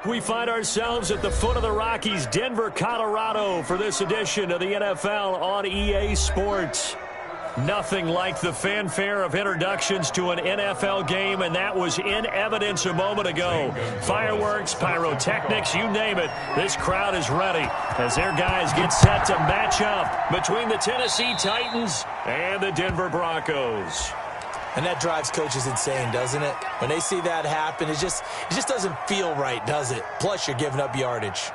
We find ourselves at the foot of the Rockies, Denver, Colorado, for this edition of the NFL on EA Sports. Nothing like the fanfare of introductions to an NFL game, and that was in evidence a moment ago. Fireworks, pyrotechnics, you name it. This crowd is ready as their guys get set to match up between the Tennessee Titans and the Denver Broncos. And that drives coaches insane, doesn't it? When they see that happen, it just doesn't feel right, does it? Plus, you're giving up yardage.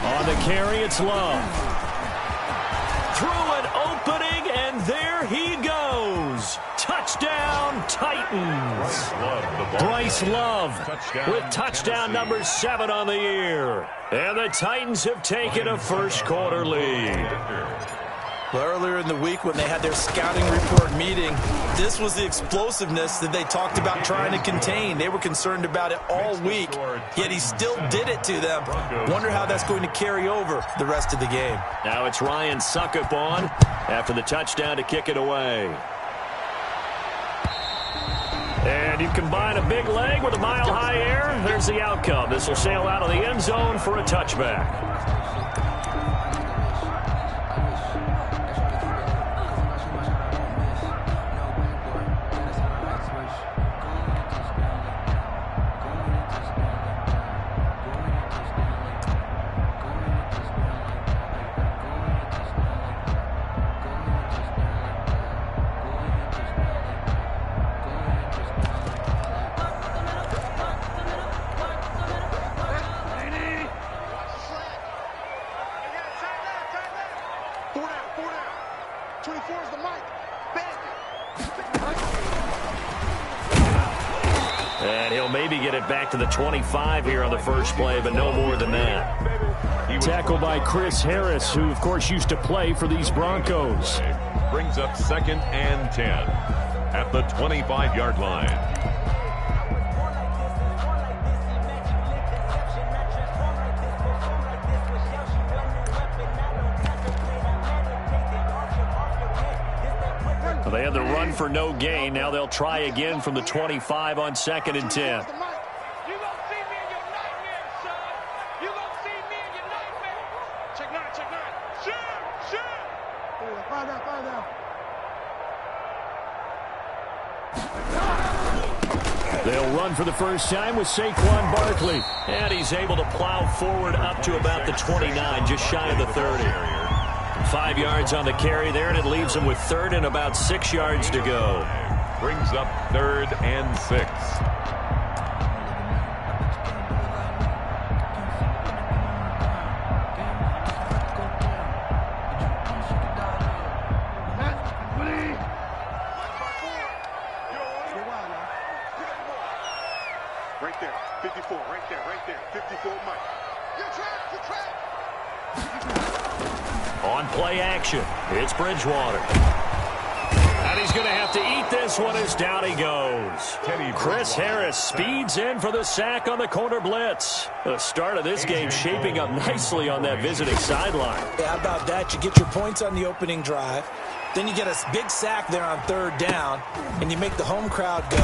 On the carry, it's Love. Through an opening, and there he goes. Touchdown, Titans. Bryce Love with touchdown number 7 on the year. And the Titans have taken a first-quarter lead. Well, earlier in the week when they had their scouting report meeting, this was the explosiveness that they talked about trying to contain. They were concerned about it all week, yet he still did it to them. Wonder how that's going to carry over the rest of the game. Now it's Ryan Succop on after the touchdown to kick it away. And you combine a big leg with a mile-high air. There's the outcome. This will sail out of the end zone for a touchback. And he'll maybe get it back to the 25 here on the first play, but no more than that. Tackled by Chris Harris, who, of course, used to play for these Broncos. Brings up 2nd and 10 at the 25-yard line. They had the run for no gain. Now they'll try again from the 25 on 2nd and 10. They'll run for the first time with Saquon Barkley. And he's able to plow forward up to about the 29, just shy of the 30. 5 yards on the carry there, and it leaves them with 3rd and about 6 yards to go. Brings up 3rd and 6. Right there, 54, right there, 54, Mike. Good track. On play action, it's Bridgewater. And he's going to have to eat this one as down he goes. Chris Harris speeds in for the sack on the corner blitz. The start of this game shaping up nicely on that visiting sideline. Yeah, how about that? You get your points on the opening drive. Then you get a big sack there on 3rd down, and you make the home crowd go.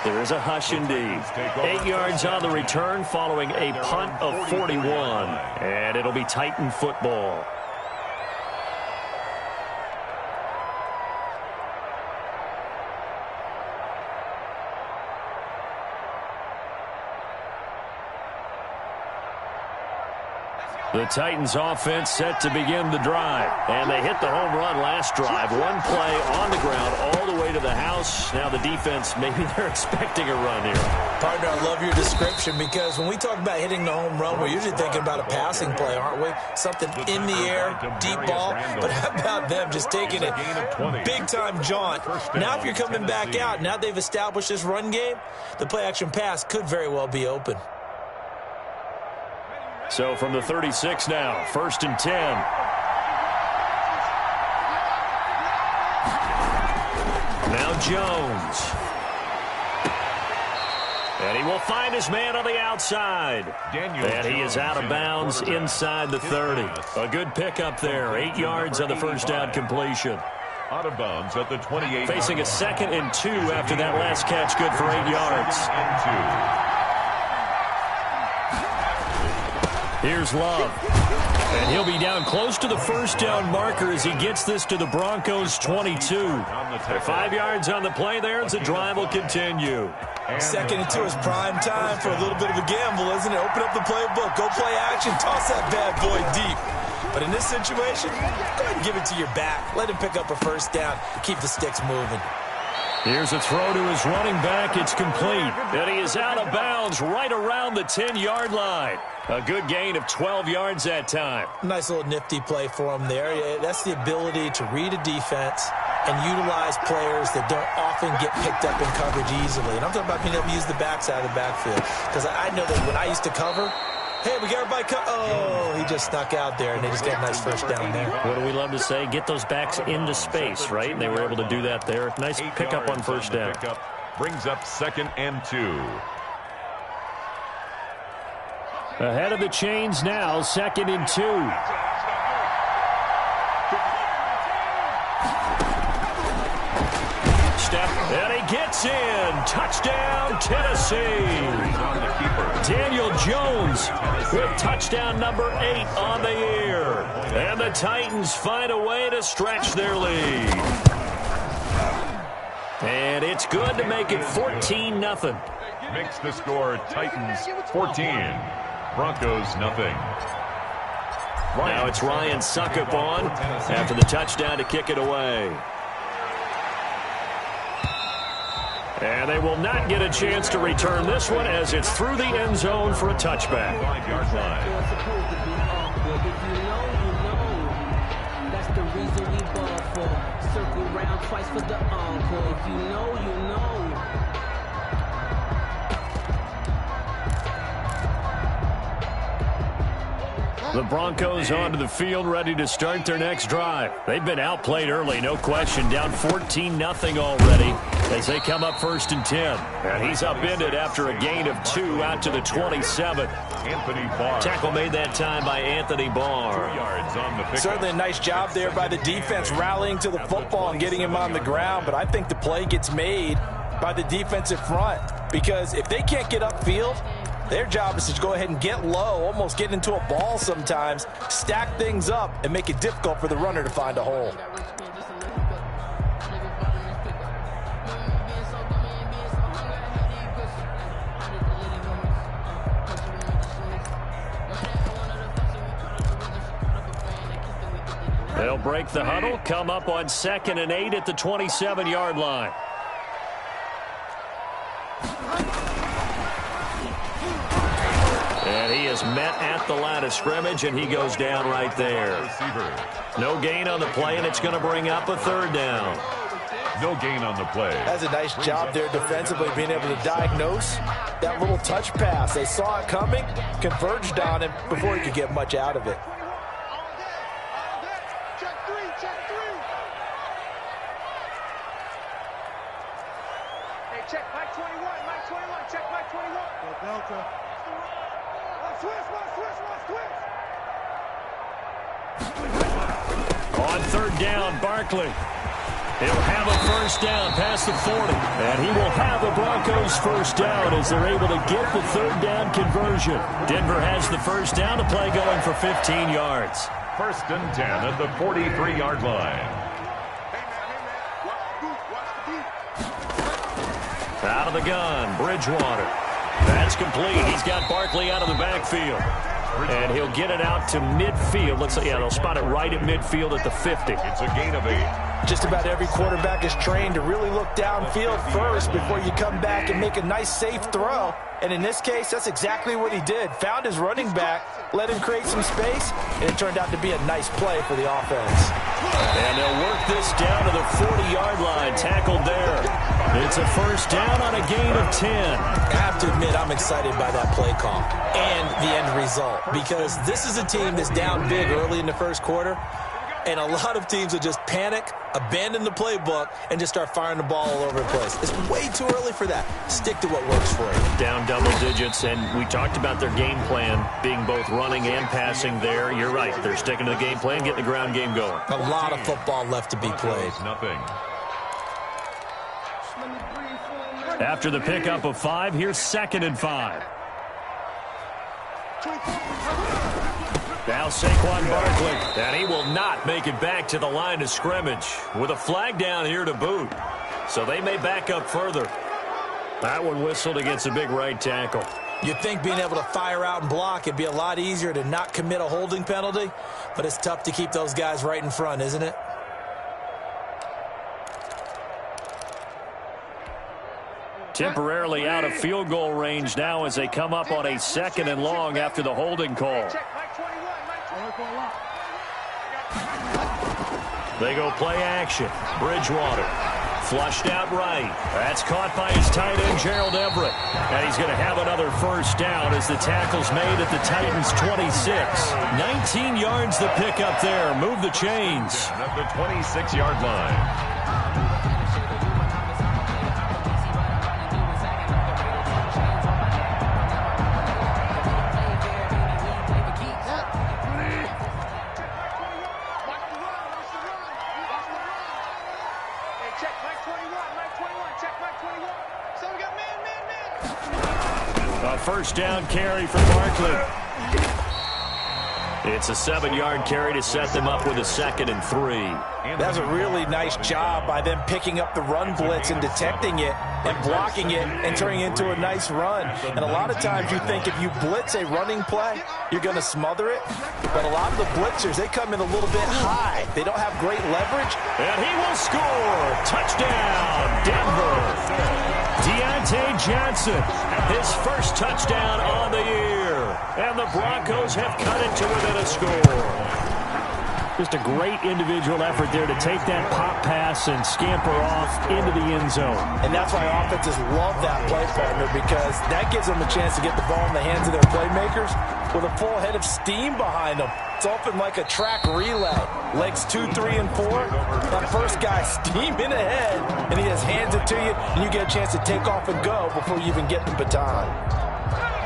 There is a hush indeed. 8 yards on the return following a punt of 41. And it'll be Titan football. The Titans offense set to begin the drive. And they hit the home run last drive. One play on the ground all the way to the house. Now the defense, maybe they're expecting a run here. Partner, I love your description because when we talk about hitting the home run, we're usually thinking about a passing play, aren't we? Something in the air, deep ball. But how about them just taking it big-time jaunt? Now if you're coming back out, now they've established this run game, the play-action pass could very well be open. So from the 36 now, 1st and 10. Now Jones. And he will find his man on the outside. And he is out of bounds inside the 30. A good pickup there. 8 yards on the first down completion. Out of bounds at the 28. Facing a 2nd and 2 after that last catch. Good for 8 yards. Here's Love. And he'll be down close to the first down marker as he gets this to the Broncos 22. 5 yards on the play there as the drive will continue. 2nd and 2 is prime time for a little bit of a gamble, isn't it? Open up the playbook, go play action, toss that bad boy deep. But in this situation, go ahead and give it to your back. Let him pick up a first down, keep the sticks moving. Here's a throw to his running back. It's complete. And he is out of bounds right around the 10-yard line. A good gain of 12 yards that time. Nice little nifty play for him there. That's the ability to read a defense and utilize players that don't often get picked up in coverage easily. And I'm talking about being able to use the backside of the backfield. Because I know that when I used to cover, hey, we got everybody oh, he just snuck out there, and they just got a nice first down there. What do we love to say? Get those backs into space, right? And they were able to do that there. Nice pickup on first down. Brings up 2nd and 2. Ahead of the chains now, 2nd and 2. Step, and he gets in. Touchdown, Tennessee. Daniel Jones with touchdown number 8 on the year. And the Titans find a way to stretch their lead. And it's good to make it 14-0. Makes the score Titans 14. Broncos nothing. Now it's Ryan Succop on after the touchdown to kick it away. And they will not get a chance to return this one as it's through the end zone for a touchback. 5-yard line. That's the reason we ball for. Circle round twice for the encore. If you know, you know. The Broncos onto the field, ready to start their next drive. They've been outplayed early, no question. Down 14-0 already as they come up 1st and 10. And he's upended after a gain of 2 out to the 27. Anthony Barr. Tackle made that time by Anthony Barr. 2 yards on the pickup. Certainly a nice job there by the defense, rallying to the football and getting him on the ground. But I think the play gets made by the defensive front, because if they can't get upfield, their job is to go ahead and get low, almost get into a ball sometimes, stack things up, and make it difficult for the runner to find a hole. They'll break the huddle, come up on 2nd and 8 at the 27-yard line. And he is met at the line of scrimmage, and he goes down right there. No gain on the play, and it's going to bring up a 3rd down. No gain on the play. That's a nice job there defensively, being able to diagnose that little touch pass. They saw it coming, converged on him before he could get much out of it. Check Mike 21, Mike 21, check Mike 21. Delta. Swiss. On 3rd down, Barkley. He'll have a first down past the 40. And he will have the Broncos' 1st down as they're able to get the 3rd down conversion. Denver has the first down, the play going for 15 yards. 1st and 10 at the 43-yard line. Out of the gun, Bridgewater. That's complete. He's got Barkley out of the backfield. And he'll get it out to midfield. Let's say, yeah, they'll spot it right at midfield at the 50. It's a gain of 8. Just about every quarterback is trained to really look downfield first before you come back and make a nice, safe throw. And in this case, that's exactly what he did. Found his running back, let him create some space, and it turned out to be a nice play for the offense. And they'll work this down to the 40-yard line. Tackled there. It's a first down on a gain of 10. I have to admit, I'm excited by that play call and the end result, because this is a team that's down big early in the first quarter. And a lot of teams will just panic, abandon the playbook, and just start firing the ball all over the place. It's way too early for that. Stick to what works for you. Down double digits, and we talked about their game plan being both running and passing there. You're right. They're sticking to the game plan, getting the ground game going. A lot of football left to be played. Nothing. After the pickup of 5, here's 2nd and 5. Now Saquon Barkley, and he will not make it back to the line of scrimmage with a flag down here to boot. So they may back up further. That one whistled against a big right tackle. You'd think being able to fire out and block, it'd be a lot easier to not commit a holding penalty, but it's tough to keep those guys right in front, isn't it? Temporarily out of field goal range now as they come up on a 2nd and long after the holding call. They go play action. Bridgewater flushed out right. That's caught by his tight end, Gerald Everett. And he's going to have another first down as the tackle's made at the Titans' 26. 19 yards the pick up there. Move the chains. At the 26-yard line. First down carry for Barkley. It's a 7-yard carry to set them up with a 2nd and 3. That was a really nice job by them picking up the run blitz and detecting it and blocking it and turning it into a nice run. And a lot of times you think if you blitz a running play, you're going to smother it. But a lot of the blitzers, they come in a little bit high. They don't have great leverage. And he will score. Touchdown, Denver. Deontay Johnson, his first touchdown on the year. And the Broncos have cut it to within a score. Just a great individual effort there to take that pop pass and scamper off into the end zone. And that's why offenses love that play partner, because that gives them a chance to get the ball in the hands of their playmakers with a full head of steam behind them. It's often like a track relay. Legs 2, 3, and 4. That first guy steaming ahead, and he just hands it to you, and you get a chance to take off and go before you even get the baton.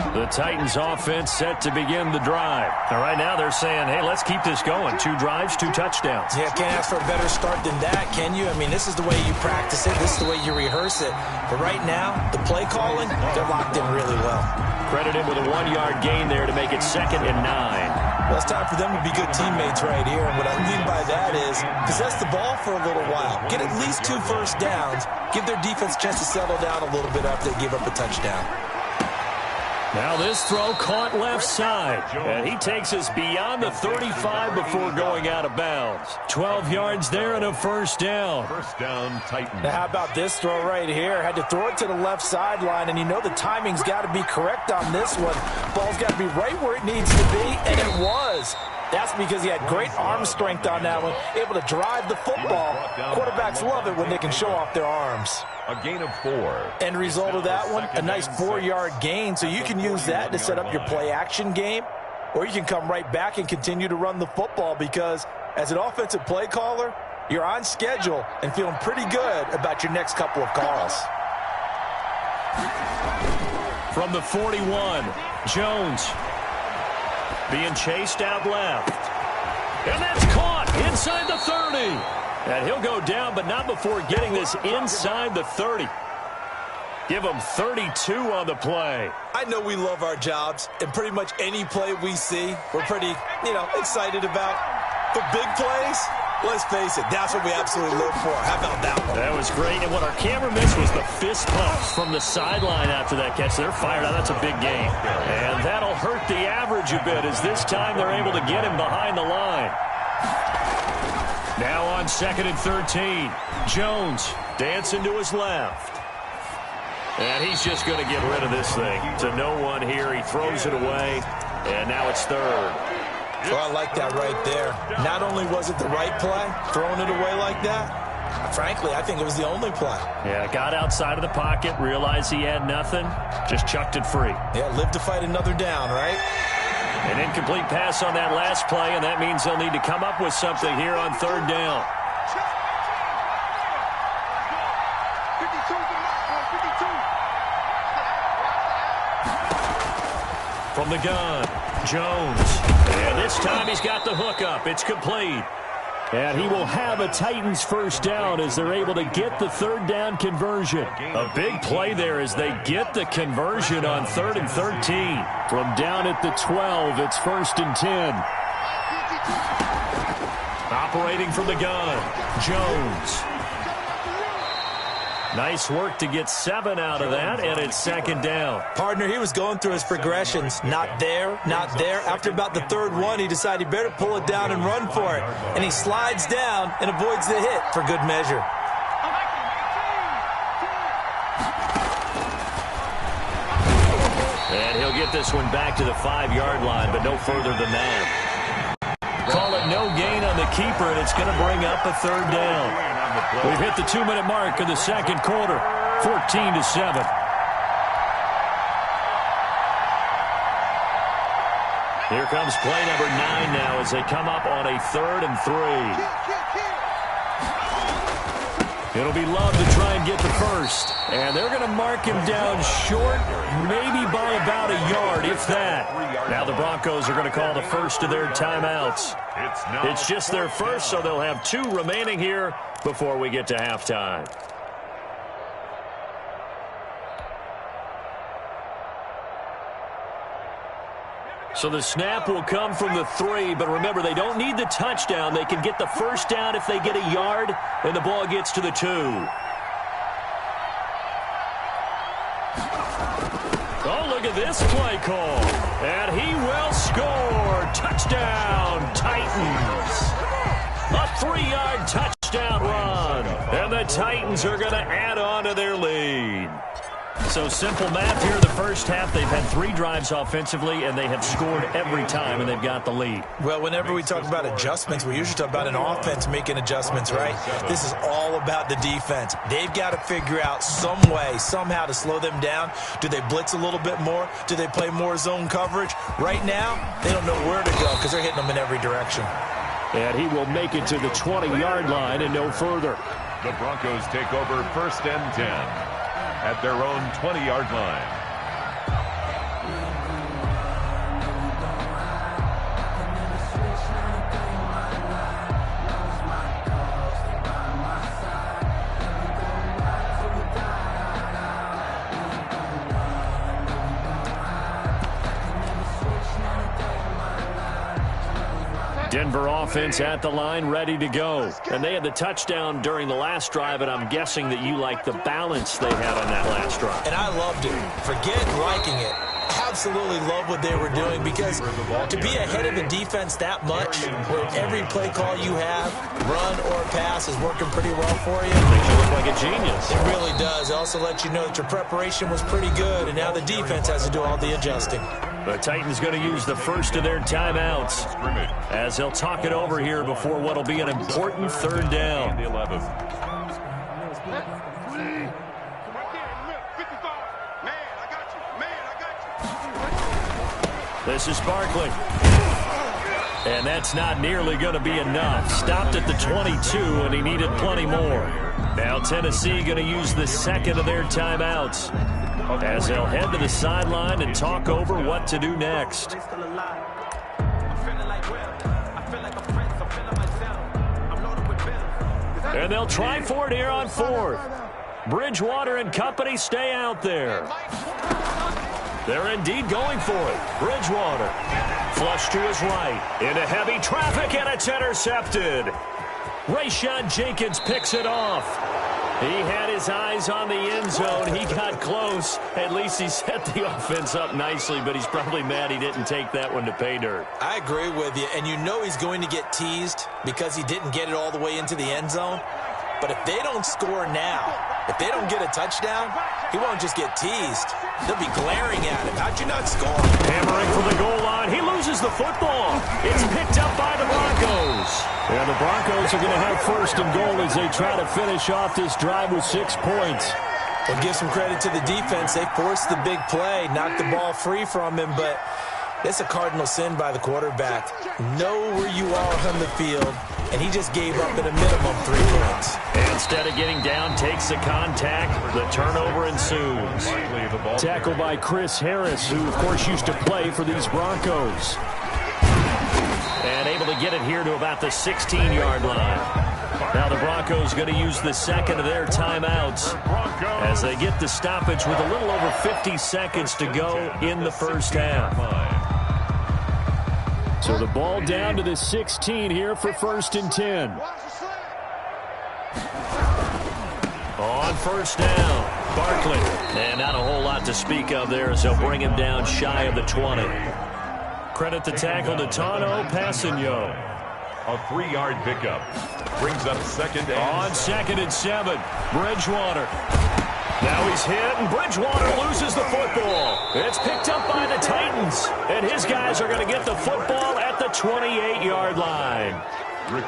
The Titans offense set to begin the drive. And right now they're saying, hey, let's keep this going. 2 drives, 2 touchdowns. Yeah, can't ask for a better start than that, can you? I mean, this is the way you practice it. This is the way you rehearse it. But right now, the play calling, they're locked in really well. Credited with a 1-yard gain there to make it 2nd and 9. Well, it's time for them to be good teammates right here. And what I mean by that is possess the ball for a little while. Get at least 2 first downs. Give their defense a chance to settle down a little bit after they give up a touchdown. Now this throw caught left side, and he takes us beyond the 35 before going out of bounds. 12 yards there and a first down. First down, Titans. Now how about this throw right here? Had to throw it to the left sideline, and you know the timing's got to be correct on this one. Ball's got to be right where it needs to be, and it was. That's because he had great arm strength on that one, able to drive the football. Quarterbacks love it when they can show off their arms. A gain of 4. End result of that one, a nice 4-yard gain, so you can use that to set up your play-action game, or you can come right back and continue to run the football, because as an offensive play caller, you're on schedule and feeling pretty good about your next couple of calls. From the 41, Jones being chased out left. And that's caught inside the 30. And he'll go down, but not before getting this inside the 30. Give him 32 on the play. I know we love our jobs, and pretty much any play we see, we're pretty, excited about. But big plays, let's face it, that's what we absolutely live for. How about that one? That was great, and what our camera missed was the fist pumps from the sideline after that catch. They're fired out. That's a big gain. And that'll hurt the average a bit, as this time they're able to get him behind the line. Now on 2nd and 13, Jones dancing to his left. And he's just going to get rid of this thing to no one here. He throws it away, and now it's 3rd. So I like that right there. Not only was it the right play, throwing it away like that, frankly, I think it was the only play. Yeah, got outside of the pocket, realized he had nothing, just chucked it free. Yeah, live to fight another down, right? An incomplete pass on that last play, and that means they'll need to come up with something here on third down. From the gun, Jones. And this time he's got the hook up. It's complete. And he will have a Titans first down as they're able to get the third down conversion. A big play there as they get the conversion on 3rd and 13. From down at the 12, it's 1st and 10. Operating from the gun, Jones. Nice work to get 7 out of that, and it's 2nd down. Partner, he was going through his progressions. Not there, not there. After about the 3rd one, he decided he better pull it down and run for it. And he slides down and avoids the hit for good measure. And he'll get this one back to the 5-yard line, but no further than that. Call it no gain on the keeper, and it's going to bring up a 3rd down. We've hit the 2-minute mark of the 2nd quarter, 14-7. Here comes play number 9 now as they come up on a 3rd and 3. It'll be Love to try and get the first. And they're going to mark him down short, maybe by about a yard, if that. Now the Broncos are going to call the first of their timeouts. It's just their first, so they'll have 2 remaining here before we get to halftime. So the snap will come from the 3, but remember, they don't need the touchdown. They can get the first down if they get a yard, and the ball gets to the 2. Oh, look at this play call. And he will score. Touchdown, Titans. A 3-yard touchdown run. And the Titans are going to add on to their lead. So simple math here in the first half. They've had 3 drives offensively, and they have scored every time, and they've got the lead. Well, whenever we talk about adjustments, we usually talk about an offense making adjustments, right? This is all about the defense. They've got to figure out some way, somehow to slow them down. Do they blitz a little bit more? Do they play more zone coverage? Right now, they don't know where to go because they're hitting them in every direction. And he will make it to the 20-yard line and no further. The Broncos take over 1st and 10 at their own 20-yard line. Denver offense at the line, ready to go. And they had the touchdown during the last drive, and I'm guessing that you like the balance they had on that last drive. And I loved it. Forget liking it. Absolutely love what they were doing, because to be ahead of the defense that much, where every play call you have, run or pass, is working pretty well for you. Makes you look like a genius. It really does. It also lets you know that your preparation was pretty good, and now the defense has to do all the adjusting. The Titans going to use the first of their timeouts as they'll talk it over here before what will be an important 3rd down. The 11th. This is Barkley. And that's not nearly going to be enough. Stopped at the 22, and he needed plenty more. Now Tennessee going to use the 2nd of their timeouts as they'll head to the sideline and talk over what to do next. And they'll try for it here on 4th. Bridgewater and company stay out there. They're indeed going for it. Bridgewater. Flush to his right. Into heavy traffic, and it's intercepted. Rayshon Jenkins picks it off. He had his eyes on the end zone. He got close. At least he set the offense up nicely, but he's probably mad he didn't take that one to pay dirt. I agree with you, and you know he's going to get teased because he didn't get it all the way into the end zone. But if they don't score now, if they don't get a touchdown, he won't just get teased. They'll be glaring at him. How'd you not score? Hammering from the goal line. He loses the football. It's picked up by the Broncos. And the Broncos are going to have 1st and goal as they try to finish off this drive with 6 points. Well, give some credit to the defense. They forced the big play, knocked the ball free from him, but It's a cardinal sin by the quarterback. Know where you are on the field, and he just gave up at a minimum 3 points. Instead of getting down, takes the contact. The turnover ensues. Tackle by Chris Harris, who, of course, used to play for these Broncos. And able to get it here to about the 16-yard line. Now the Broncos going to use the second of their timeouts as they get the stoppage with a little over 50 seconds to go in the first half. So the ball down to the 16 here for 1st and 10. On first down, Barkley. And not a whole lot to speak of there as they'll bring him down shy of the 20. Credit the tackle to Tano Passanio. A 3-yard pickup. Brings up 2nd and... On 2nd and 7, Bridgewater. Now he's hit, and Bridgewater loses the football. It's picked up by the Titans, and his guys are going to get the football at the 28-yard line.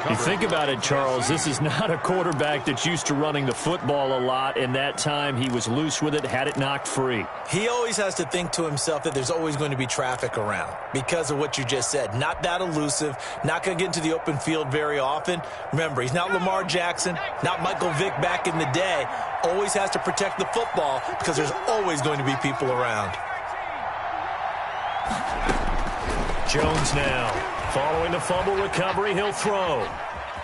You think about it, Charles, this is not a quarterback that's used to running the football a lot, and that time he was loose with it, had it knocked free. He always has to think to himself that there's always going to be traffic around because of what you just said. Not that elusive, not going to get into the open field very often. Remember, he's not Lamar Jackson, not Michael Vick back in the day. Always has to protect the football because there's always going to be people around. Jones now. Following the fumble recovery, he'll throw.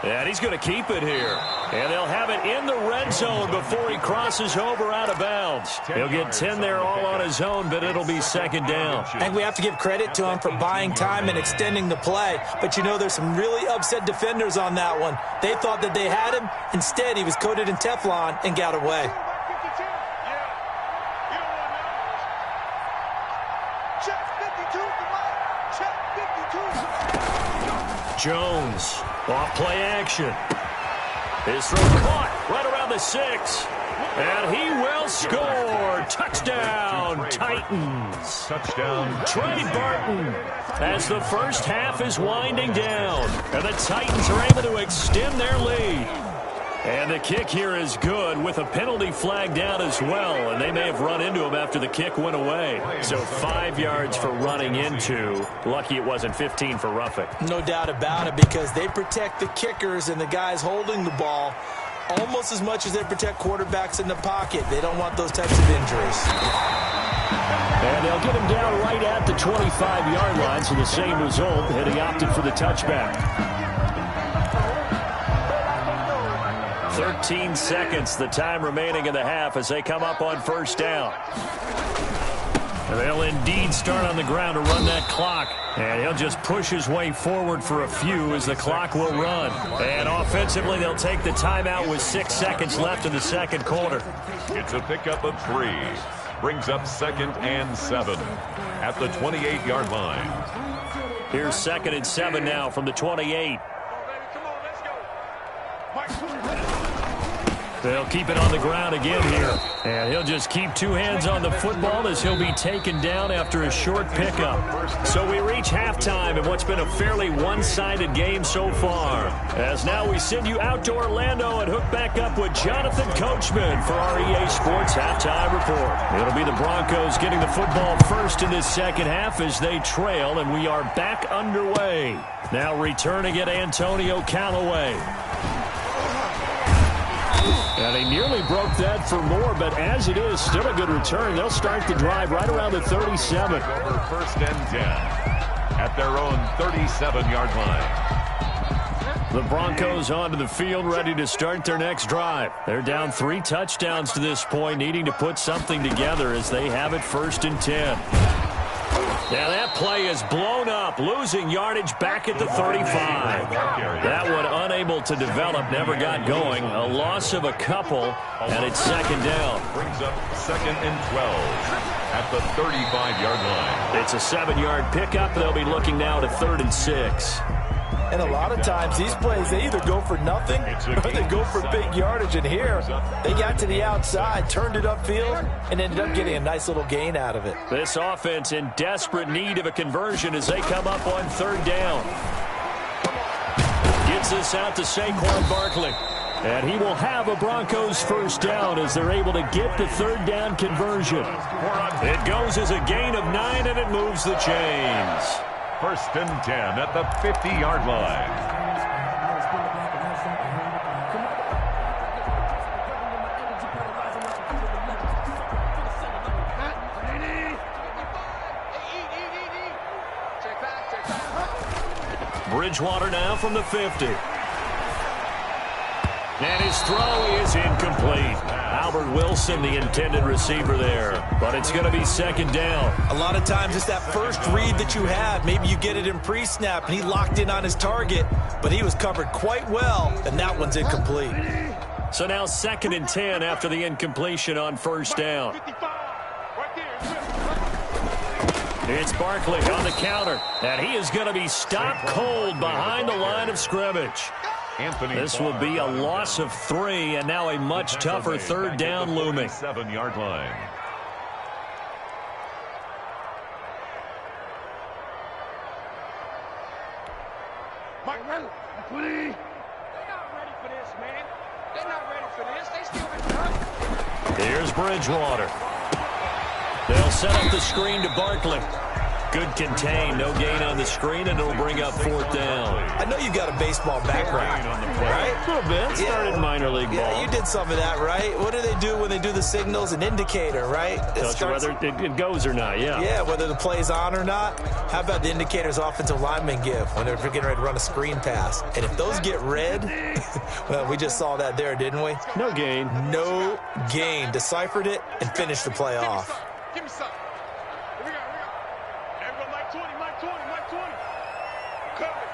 And he's going to keep it here. And they'll have it in the red zone before he crosses over out of bounds. He'll get 10 there all on his own, but it'll be 2nd down. I think we have to give credit to him for buying time and extending the play. But, you know, there's some really upset defenders on that one. They thought that they had him. Instead, he was coated in Teflon and got away. Jones, off play action. His throw caught right around the 6. And he will score. Touchdown, Titans. Touchdown. Trey Burton as the first half is winding down. And the Titans are able to extend their lead. And the kick here is good with a penalty flag down as well. And they may have run into him after the kick went away. So 5 yards for running into. Lucky it wasn't 15 for roughing. No doubt about it, because they protect the kickers and the guys holding the ball almost as much as they protect quarterbacks in the pocket. They don't want those types of injuries. And they'll get him down right at the 25-yard line. So the same result, and he opted for the touchback. 13 seconds, the time remaining in the half as they come up on first down. They'll indeed start on the ground to run that clock. And he'll just push his way forward for a few as the clock will run. And offensively, they'll take the timeout with 6 seconds left in the second quarter. It's a pickup of 3. Brings up 2nd and 7 at the 28-yard line. Here's 2nd and 7 now from the 28. They'll keep it on the ground again here. And he'll just keep 2 hands on the football as he'll be taken down after a short pickup. So we reach halftime in what's been a fairly one-sided game so far. As now we send you out to Orlando and hook back up with Jonathan Coachman for our EA Sports Halftime Report. It'll be the Broncos getting the football first in this second half as they trail, and we are back underway. Now returning it, Antonio Callaway. And he nearly broke that for more, but as it is, still a good return. They'll start the drive right around the 37. Over 1st and 10 at their own 37-yard line. The Broncos onto the field, ready to start their next drive. They're down 3 touchdowns to this point, needing to put something together as they have it 1st and 10. Now that play is blown up, losing yardage back at the 35. That one unable to develop, never got going. A loss of a couple, and it's 2nd down. Brings up 2nd and 12 at the 35-yard line. It's a 7-yard pickup. They'll be looking now to 3rd and 6. And a lot of times these plays, they either go for nothing or they go for big yardage. And here, they got to the outside, turned it upfield, and ended up getting a nice little gain out of it. This offense in desperate need of a conversion as they come up on 3rd down. Gets this out to Saquon Barkley. And he will have a Broncos first down as they're able to get the third down conversion. It goes as a gain of 9, and it moves the chains. 1st and 10 at the 50-yard line. Bridgewater now from the 50. And his throw is incomplete. Albert Wilson, the intended receiver there. But it's going to be 2nd down. A lot of times it's that first read that you have. Maybe you get it in pre-snap, and he locked in on his target, but he was covered quite well, and that one's incomplete. So now 2nd and 10 after the incompletion on 1st down. It's Barkley on the counter, and he is going to be stopped cold behind the line of scrimmage. This will be a loss of 3, and now a much tougher 3rd down looming. 7-yard line. Mike, they're not ready for this, man. They're not ready for this. They still hurt. Here's Bridgewater. They'll set up the screen to Barkley. Good contain, no gain on the screen, and it'll bring up 4th down. I know you've got a baseball background, right? A little bit. Started in minor league ball. Yeah, you did some of that, right? What do they do when they do the signals? An indicator, right? Tells you whether it goes or not, yeah. Yeah, whether the play's on or not. How about the indicators offensive linemen give when they're getting ready to run a screen pass? And if those get red, well, we just saw that there, didn't we? No gain. No gain. Deciphered it and finished the play off. Give me something. Here we go. Everyone, Mike 20. Cover it.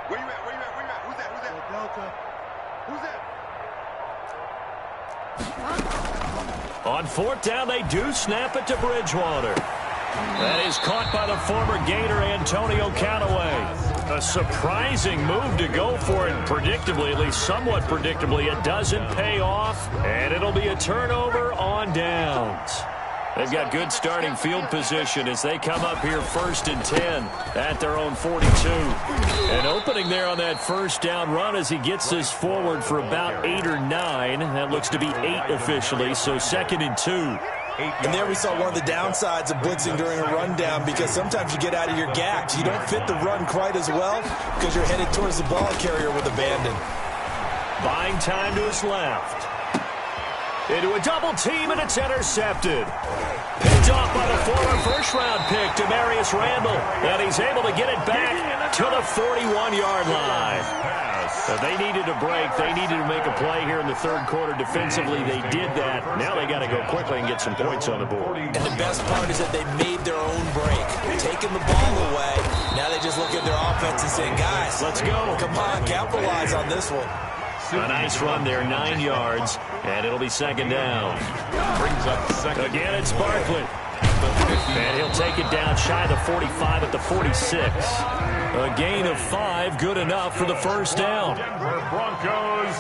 Where you at? Who's that? Delta. Who's that? On 4th down, they do snap it to Bridgewater. That is caught by the former Gator, Antonio Callaway. A surprising move to go for it, predictably, at least somewhat predictably. It doesn't pay off, and it'll be a turnover on downs. They've got good starting field position as they come up here 1st and 10 at their own 42. And opening there on that 1st down run as he gets this forward for about 8 or 9. That looks to be 8 officially, so 2nd and 2. And there we saw one of the downsides of blitzing during a rundown, because sometimes you get out of your gaps. You don't fit the run quite as well because you're headed towards the ball carrier with abandon. Buying time to his left. Into a double team, and it's intercepted. Picked off by the former first-round pick, Demarius Randall. And he's able to get it back to the 41-yard line. They needed a break. They needed to make a play here in the 3rd quarter defensively. They did that. Now they got to go quickly and get some points on the board. And the best part is that they made their own break, taking the ball away. Now they just look at their offense and say, guys, let's go. Come on, capitalize on this one. A nice run there, 9 yards, and it'll be 2nd down. Brings up 2nd. Again, it's Barkley. And he'll take it down shy of the 45 at the 46. A gain of 5, good enough for the 1st down. Denver Broncos.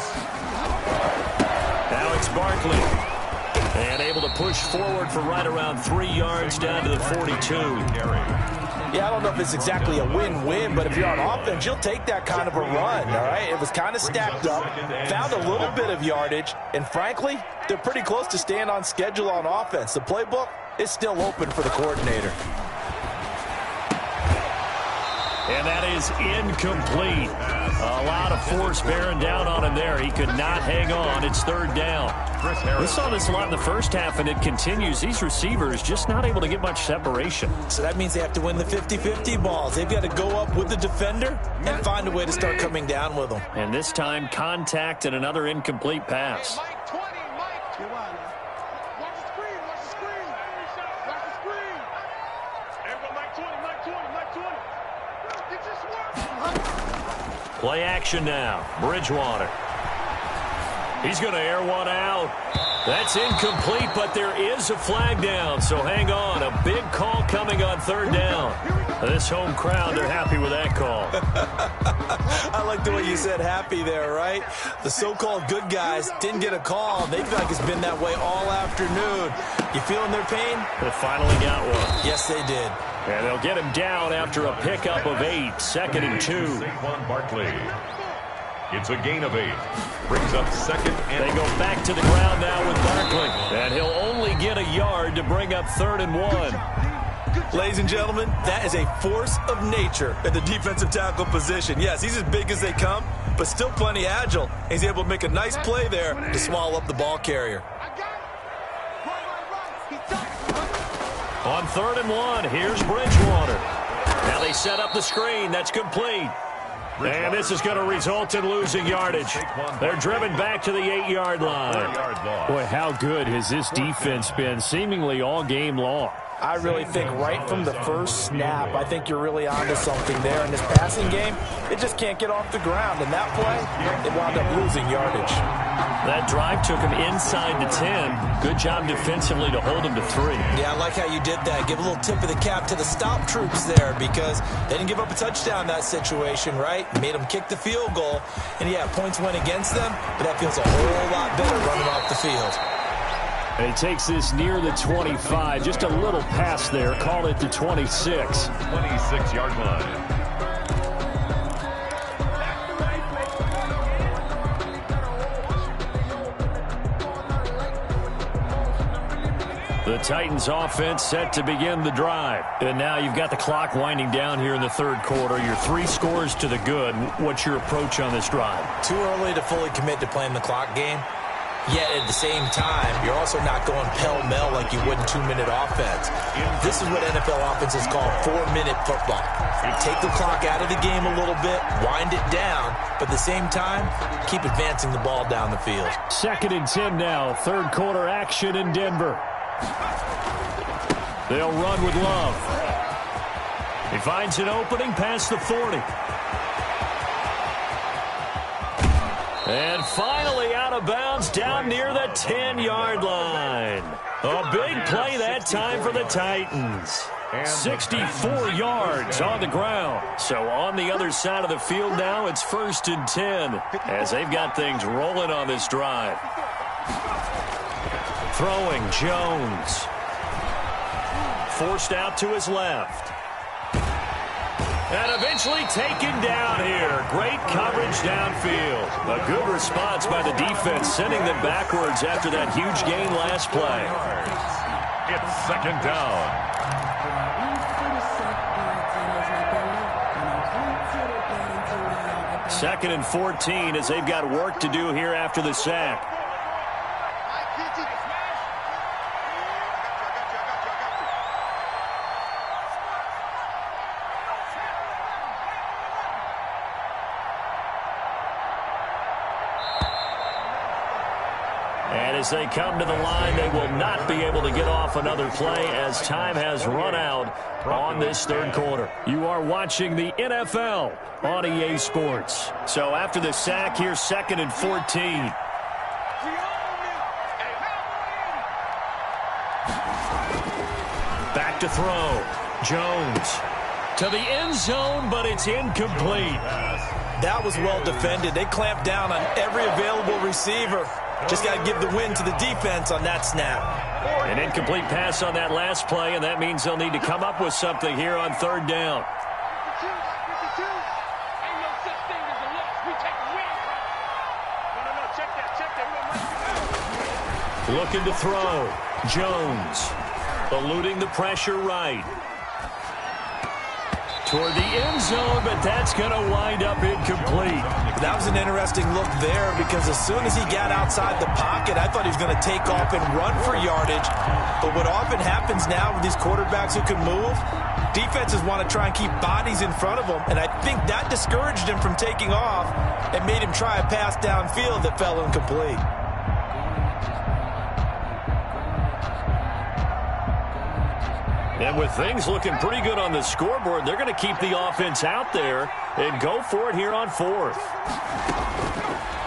Now it's Barkley. And able to push forward for right around 3 yards down to the 42. Yeah, I don't know if it's exactly a win-win, but if you're on offense, you'll take that kind of a run, all right? It was kind of stacked up, found a little bit of yardage, and frankly, they're pretty close to staying on schedule on offense. The playbook is still open for the coordinator. And that is incomplete. A lot of force bearing down on him there. He could not hang on. It's 3rd down. We saw this a lot in the first half, and it continues. These receivers just not able to get much separation. So that means they have to win the 50-50 balls. They've got to go up with the defender and find a way to start coming down with them. And this time, contact and another incomplete pass. Mike 20, Mike. Watch the screen. Watch the screen. Everyone, Mike 20. It just worked. Play action now. Bridgewater. He's going to air one out. That's incomplete, but there is a flag down, so hang on. A big call coming on 3rd down. This home crowd, they're happy with that call. I like the way you said happy there, right? The so-called good guys didn't get a call. They feel like it's been that way all afternoon. You feeling their pain? They finally got one. Yes, they did. And they'll get him down after a pickup of 8. 2nd and 2. Saquon Barkley. It's a gain of 8. Brings up second and... They go back to the ground now with Barkley. And he'll only get a yard to bring up 3rd and 1. Ladies and gentlemen, that is a force of nature at the defensive tackle position. Yes, he's as big as they come, but still plenty agile. He's able to make a nice play there to swallow up the ball carrier. On 3rd and 1, here's Bridgewater. Now they set up the screen. That's complete. And this is going to result in losing yardage. They're driven back to the 8-yard line. Boy, how good has this defense been seemingly all game long? I really think right from the first snap, I think you're really onto something there. In this passing game, it just can't get off the ground. And that play, it wound up losing yardage. That drive took him inside the 10. Good job defensively to hold him to 3. Yeah, I like how you did that. Give a little tip of the cap to the stop troops there because they didn't give up a touchdown in that situation, right? Made them kick the field goal. And, yeah, points went against them, but that feels a whole lot better running off the field. And he takes this near the 25. Just a little pass there. Call it the 26. 26-yard line. The Titans offense set to begin the drive. And now you've got the clock winding down here in the 3rd quarter. You're 3 scores to the good. What's your approach on this drive? Too early to fully commit to playing the clock game. Yet at the same time, you're also not going pell-mell like you would in 2-minute offense. This is what NFL offenses call 4-minute football. You take the clock out of the game a little bit, wind it down, but at the same time, keep advancing the ball down the field. 2nd and 10 now. 3rd quarter action in Denver. They'll run with Love. He finds an opening past the 40. And finally out of bounds down near the 10-yard line. A big play that time for the Titans. 64 yards on the ground. So on the other side of the field now, it's 1st and 10 as they've got things rolling on this drive. Throwing Jones. Forced out to his left. And eventually taken down here. Great coverage downfield. A good response by the defense, sending them backwards after that huge gain last play. It's 2nd down. Second and 14 as they've got work to do here after the sack. As they come to the line, they will not be able to get off another play as time has run out on this 3rd quarter. You are watching the NFL on EA Sports. So after the sack, here's 2nd and 14. Back to throw. Jones to the end zone, but it's incomplete. That was well defended. They clamped down on every available receiver. Just got to give the win to the defense on that snap. An incomplete pass on that last play, and that means they'll need to come up with something here on 3rd down. Looking to throw. Jones eluding the pressure right. Toward the end zone, but that's going to wind up incomplete. That was an interesting look there because as soon as he got outside the pocket, I thought he was going to take off and run for yardage. But what often happens now with these quarterbacks who can move, defenses want to try and keep bodies in front of them. And I think that discouraged him from taking off and made him try a pass downfield that fell incomplete. And with things looking pretty good on the scoreboard, they're going to keep the offense out there and go for it here on 4th.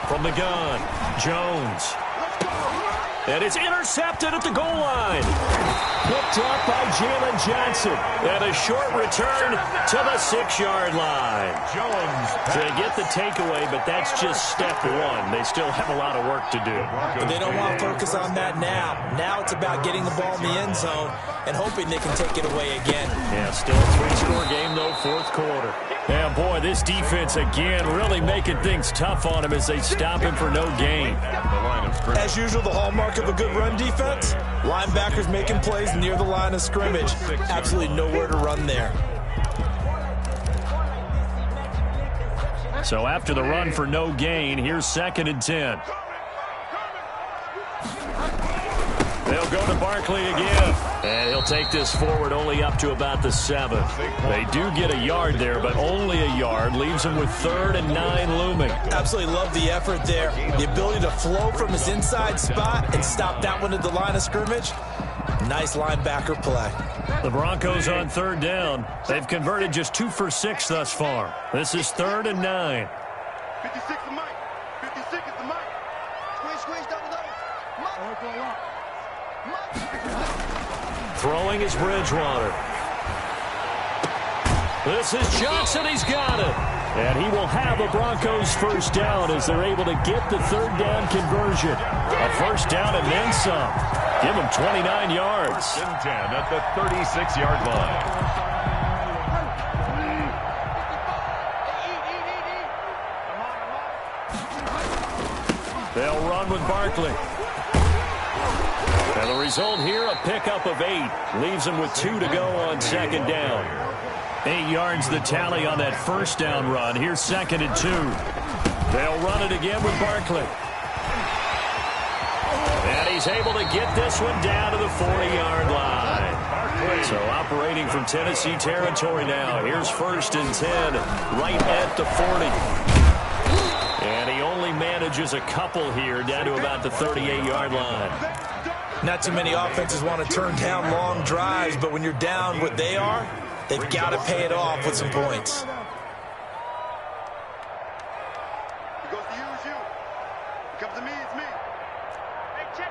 From the gun, Jones. And it's intercepted at the goal line. Picked up by Jalen Johnson. And a short return to the 6-yard line. So they get the takeaway, but that's just step one. They still have a lot of work to do. But they don't want to focus on that now. Now it's about getting the ball in the end zone and hoping they can take it away again. Yeah, still a 3-score game, though, fourth quarter. Yeah, boy, this defense, again, really making things tough on him as they stop him for no gain. As usual, the hallmark of a good run defense, linebackers making plays near the line of scrimmage. Absolutely nowhere to run there. So after the run for no gain, here's 2nd and 10. They'll go to Barkley again. And he'll take this forward only up to about the 7. They do get a yard there, but only a yard. Leaves him with 3rd and 9 looming. Absolutely love the effort there. The ability to flow from his inside spot and stop that one at the line of scrimmage. Nice linebacker play. The Broncos on 3rd down. They've converted just 2 for 6 thus far. This is 3rd and 9. 56 is Mike. 56 is the Mike. Squeeze, double. Mike. Throwing is Bridgewater. This is Johnson. He's got it. And he will have the Broncos first down as they're able to get the 3rd down conversion. A first down and then some. Give him 29 yards. 1st and 10 at the 36-yard line. They'll run with Barkley. And the result here, a pickup of 8. Leaves him with 2 to go on 2nd down. 8 yards the tally on that first down run. Here's 2nd and 2. They'll run it again with Barkley. And he's able to get this one down to the 40-yard line. So operating from Tennessee territory now. Here's 1st and 10, right at the 40. And he only manages a couple here down to about the 38-yard line. Not too many offenses want to turn down long drives, but when you're down what they are, they've got to pay it off with some points. He goes to use you. He comes to me, it's me. Hey, check.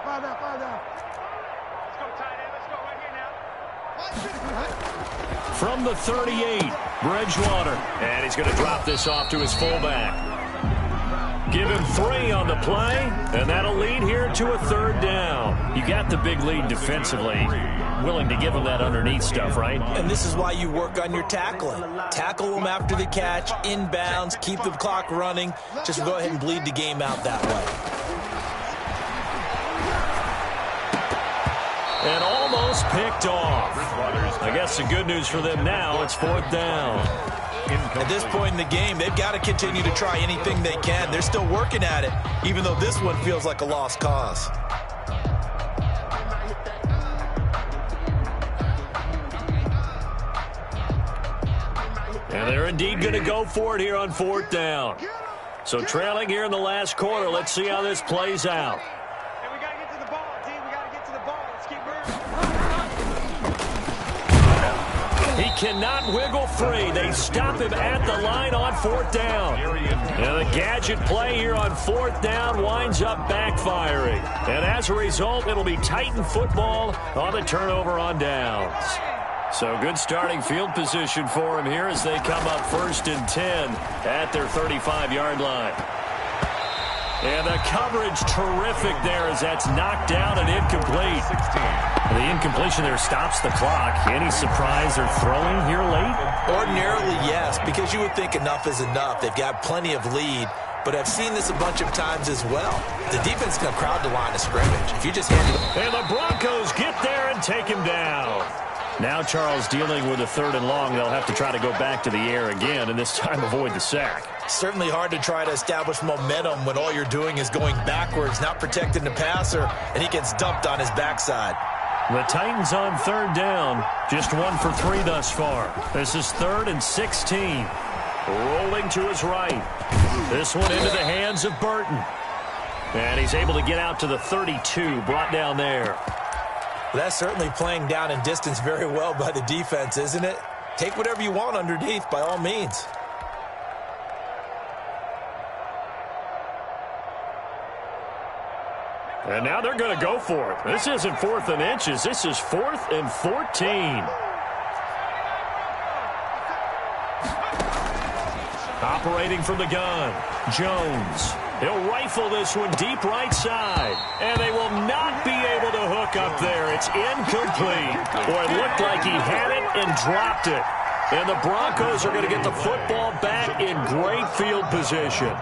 Five down. Let's go, tight end. Let's go right here now. From the 38, Bridgewater. And he's going to drop this off to his fullback. Give him 3 on the play, and that'll lead here to a 3rd down. You got the big lead defensively. Willing to give him that underneath stuff, right? And this is why you work on your tackling. Tackle them after the catch, inbounds, keep the clock running. Just go ahead and bleed the game out that way. And almost picked off. I guess the good news for them now, it's 4th down. At this point in the game, they've got to continue to try anything they can. They're still working at it, even though this one feels like a lost cause. And they're indeed going to go for it here on 4th down. So trailing here in the last quarter. Let's see how this plays out. Hey, we got to get to the ball, D. We got to get to the ball. Let's keep moving. He cannot wiggle free. They stop him at the line on 4th down. And the gadget play here on 4th down winds up backfiring. And as a result, it'll be Titan football on the turnover on downs. So good starting field position for him here as they come up 1st and 10 at their 35-yard line. And the coverage terrific there as that's knocked down and incomplete. The incompletion there stops the clock. Any surprise they're throwing here late? Ordinarily, yes, because you would think enough is enough. They've got plenty of lead, but I've seen this a bunch of times as well. The defense can crowd the line of scrimmage. If you just hand it... And the Broncos get there and take him down. Now Charles dealing with a 3rd and long. They'll have to try to go back to the air again and this time avoid the sack. Certainly hard to try to establish momentum when all you're doing is going backwards, not protecting the passer, and he gets dumped on his backside. The Titans on 3rd down, just 1 for 3 thus far. This is 3rd and 16. Rolling to his right. This one into the hands of Burton. And he's able to get out to the 32, brought down there. That's certainly playing down in distance very well by the defense, isn't it? Take whatever you want underneath, by all means. And now they're going to go for it. This isn't 4th and inches. This is 4th and 14. Operating from the gun, Jones. He'll rifle this one deep right side. And they will not be able to hook up there. It's incomplete. Boy, it looked like he had it and dropped it. And the Broncos are going to get the football back in great field position.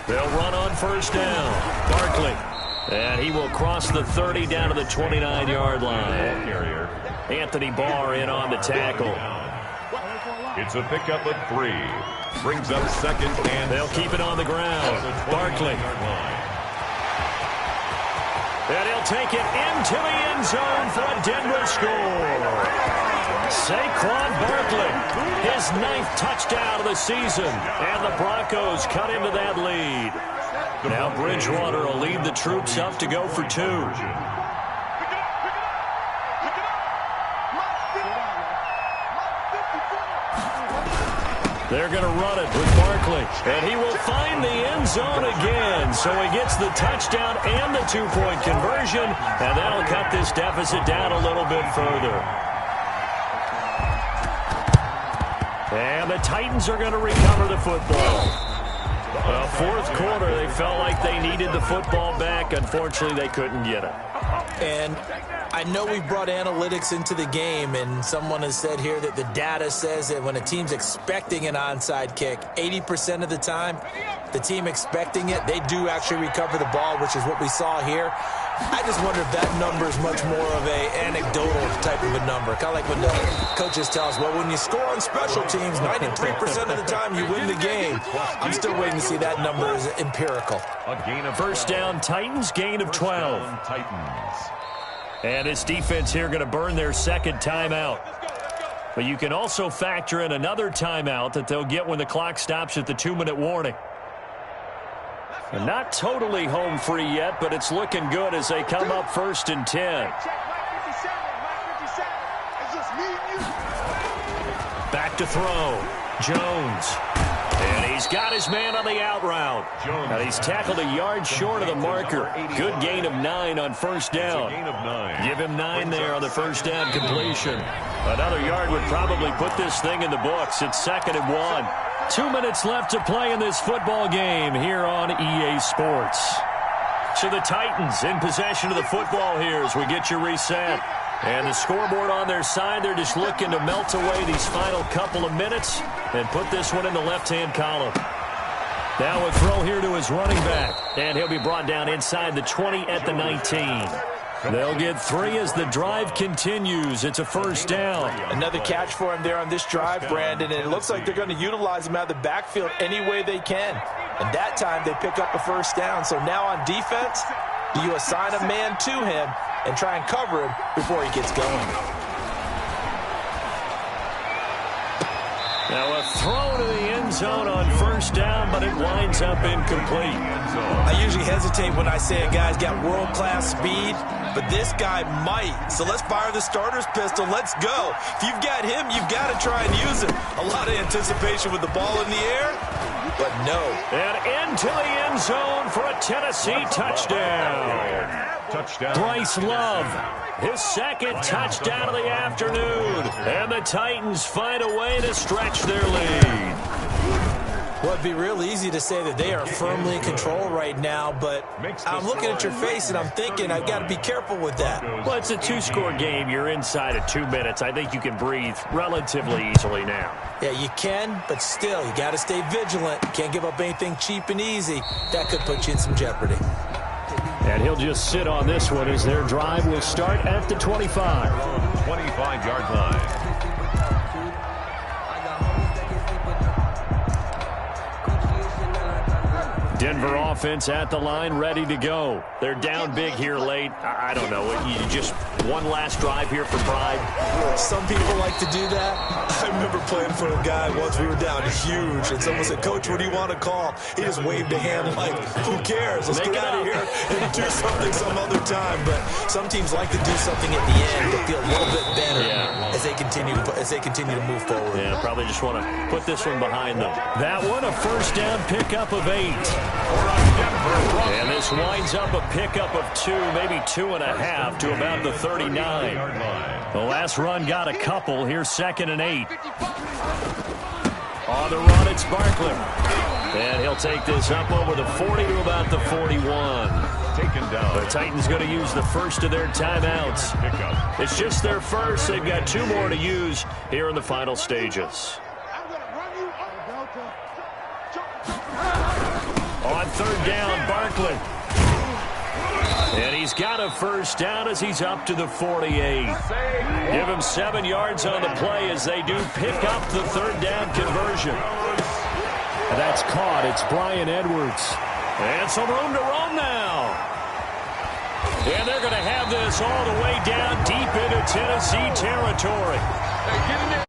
They'll run on first down. Barkley. And he will cross the 30 down to the 29-yard line. Anthony Barr in on the tackle. It's a pickup of 3. Brings up second and they'll keep it on the ground. Barkley. And he'll take it into the end zone for a Denver score. Saquon Barkley, his 9th touchdown of the season. And the Broncos cut into that lead. Now Bridgewater will lead the troops up to go for 2. They're going to run it with Barkley. And he will find the end zone again. So he gets the touchdown and the 2-point conversion. And that'll cut this deficit down a little bit further. And the Titans are going to recover the football. Well, 4th quarter, they felt like they needed the football back. Unfortunately, they couldn't get it. And I know we brought analytics into the game, and someone has said here that the data says that when a team's expecting an onside kick, 80% of the time, the team expecting it, they do actually recover the ball, which is what we saw here. I just wonder if that number is much more of a anecdotal type of a number. Kind of like when the coaches tell us, well, when you score on special teams, 93% of the time you win the game. I'm still waiting to see that number is empirical. A gain of first down, Titans, gain of 12. Titans. And this defense here going to burn their second timeout. But you can also factor in another timeout that they'll get when the clock stops at the 2-minute warning. And not totally home free yet, but it's looking good as they come up 1st and 10. Back to throw. Jones. And he's got his man on the out route. And he's tackled a yard short of the marker. Good gain of 9 on first down. Give him 9 there on the first down completion. Another yard would probably put this thing in the books. It's 2nd and 1. 2 minutes left to play in this football game here on EA Sports. So the Titans in possession of the football here as we get you reset. And the scoreboard on their side, they're just looking to melt away these final couple of minutes and put this one in the left-hand column. Now a throw here to his running back. And he'll be brought down inside the 20 at the 19. They'll get 3 as the drive continues. It's a first down. Another catch for him there on this drive, Brandon, and it looks like they're going to utilize him out of the backfield any way they can. And that time they pick up a first down. So now on defense, do you assign a man to him and try and cover him before he gets going? Now a throw to the end zone on first down, but it winds up incomplete. I usually hesitate when I say a guy's got world-class speed, but this guy might. So let's fire the starter's pistol. Let's go. If you've got him, you've got to try and use it. A lot of anticipation with the ball in the air, but no. And into the end zone for a Tennessee touchdown. Bryce Love, his 2nd touchdown of the afternoon. And the Titans find a way to stretch their lead. Well, it'd be real easy to say that they are firmly in control right now, but I'm looking at your face and I'm thinking I've got to be careful with that. Well, it's a 2-score game. You're inside of 2 minutes. I think you can breathe relatively easily now. Yeah, you can, but still, you got to stay vigilant. You can't give up anything cheap and easy. That could put you in some jeopardy. And he'll just sit on this one as their drive will start at the 25. 25-yard line. Denver offense at the line, ready to go. They're down big here late. I don't know. You just one last drive here for pride. Some people like to do that. I remember playing for a guy once. We were down huge, and someone said, "Coach, what do you want to call?" He just waved a hand like, "Who cares? Let's get out of here and do something some other time." But some teams like to do something at the end to feel a little bit better as they continue to move forward. Yeah, probably just want to put this one behind them. That one, a first down pickup of 8. And this winds up a pickup of 2, maybe 2.5 to about the 39. The last run got a couple. Here's 2nd and 8. On the run, it's Barkley. And he'll take this up over the 40 to about the 41. The Titans going to use the first of their timeouts. It's just their first. They've got 2 more to use here in the final stages. On 3rd down, Barkley. And he's got a first down as he's up to the 48. Give him 7 yards on the play as they do pick up the 3rd down conversion. That's caught. It's Bryan Edwards. And some room to roam now. And they're going to have this all the way down deep into Tennessee territory. Hey, get in there